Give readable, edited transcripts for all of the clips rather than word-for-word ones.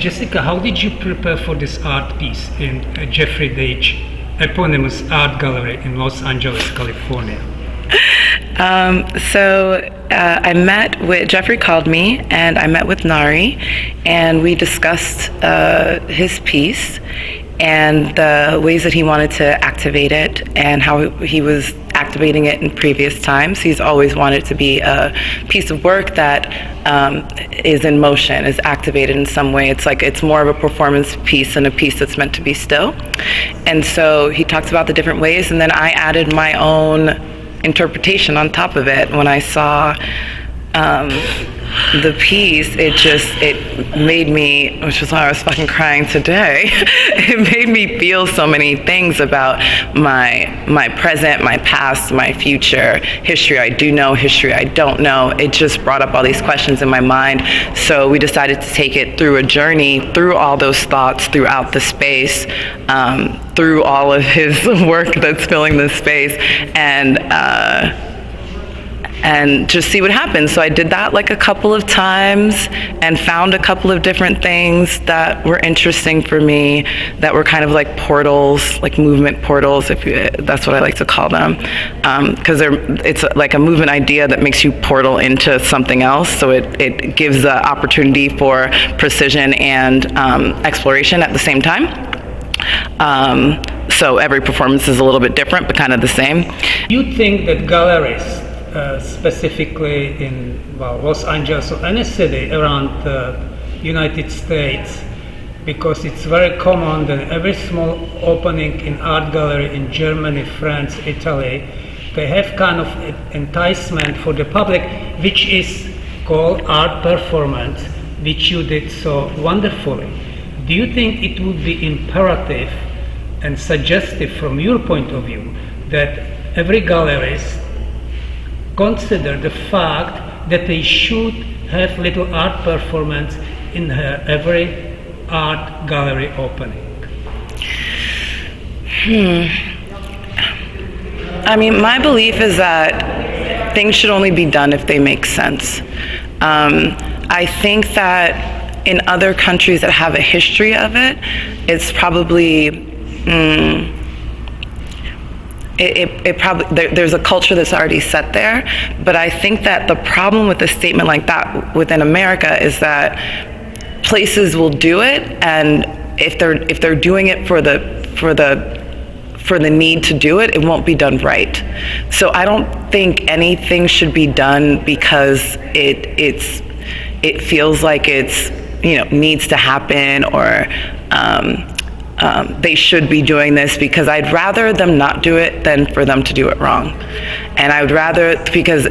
Jessica, how did you prepare for this art piece in Jeffrey Deitch eponymous art gallery in Los Angeles, California? I met with, Jeffrey called me, and I met with Nari, and we discussed his piece and the ways that he wanted to activate it and how he was activating it in previous times. He's always wanted it to be a piece of work that is in motion, is activated in some way. It's more of a performance piece than a piece that's meant to be still. And so he talks about the different ways, and then I added my own interpretation on top of it. When I saw the piece, it made me, which is why I was fucking crying today, it made me feel so many things about my present, my past, my future, history I do know, history I don't know. It just brought up all these questions in my mind. So we decided to take it through a journey, through all those thoughts, throughout the space, through all of his work that's filling the space, and just see what happens. So I did that like a couple of times and found a couple of different things that were interesting for me, that were kind of like portals, like movement portals, that's what I like to call them, because it's like a movement idea that makes you portal into something else. So it gives the opportunity for precision and exploration at the same time. So every performance is a little bit different, but kind of the same. You think that galleries, specifically in Los Angeles or any city around the United States, because it's very common that every small opening in art gallery in Germany, France, Italy, they have kind of enticement for the public, which is called art performance, which you did so wonderfully. Do you think it would be imperative and suggestive from your point of view that every gallerist consider the fact that they should have little art performance in every art gallery opening? I mean, my belief is that things should only be done if they make sense. I think that in other countries that have a history of it, it's probably there's a culture that's already set there, but I think that the problem with a statement like that within America is that places will do it, and if they're doing it for the need to do it, it won't be done right. So I don't think anything should be done because it feels like it's needs to happen, or they should be doing this, because I'd rather them not do it than for them to do it wrong. And I would rather, because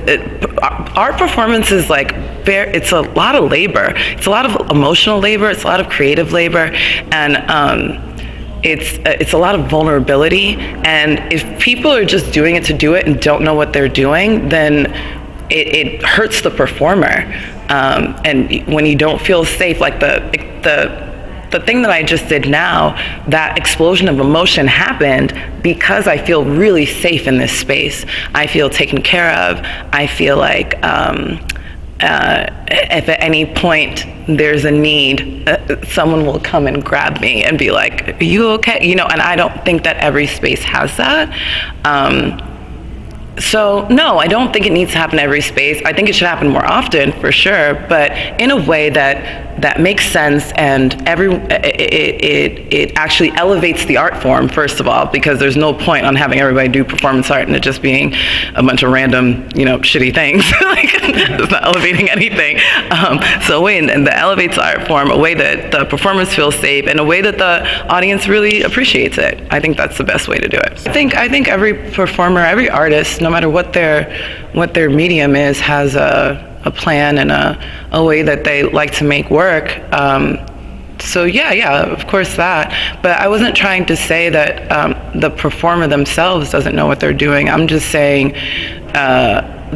art performance is it's a lot of labor. It's a lot of emotional labor. It's a lot of creative labor. And it's a lot of vulnerability. And if people are just doing it to do it and don't know what they're doing, then it hurts the performer. And when you don't feel safe, like the thing that I just did now, that explosion of emotion happened because I feel really safe in this space. I feel taken care of. I feel like if at any point there's a need, someone will come and grab me and be like, "Are you okay?" And I don't think that every space has that. So no, I don't think it needs to happen in every space. I think it should happen more often, for sure, but in a way that makes sense, and it actually elevates the art form, first of all, because there's no point on having everybody do performance art and it just being a bunch of random, shitty things. It's not elevating anything. So a way that elevates the art form, a way that the performers feel safe, and a way that the audience really appreciates it. I think that's the best way to do it. I think every performer, every artist, no matter what their medium is, has a plan and a way that they like to make work. So yeah, of course that. But I wasn't trying to say that the performer themselves doesn't know what they're doing. I'm just saying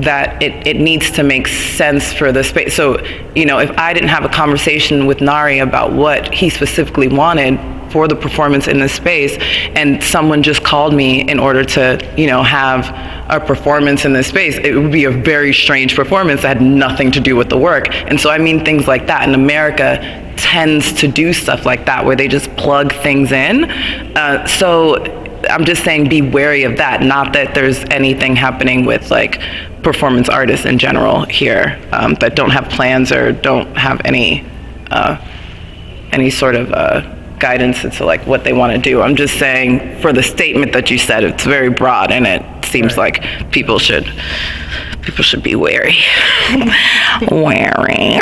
that it needs to make sense for the space. So, you know, if I didn't have a conversation with Nari about what he specifically wanted for the performance in this space, and someone just called me in order to, you know, have a performance in this space, it would be a very strange performance that had nothing to do with the work. And so I mean things like that. And America tends to do stuff like that, where they just plug things in. So I'm just saying, be wary of that. Not that there's anything happening with like performance artists in general here that don't have plans or don't have any sort of guidance into like what they want to do. I'm just saying, for the statement that you said, it's very broad, and it seems like people should be wary. Wary.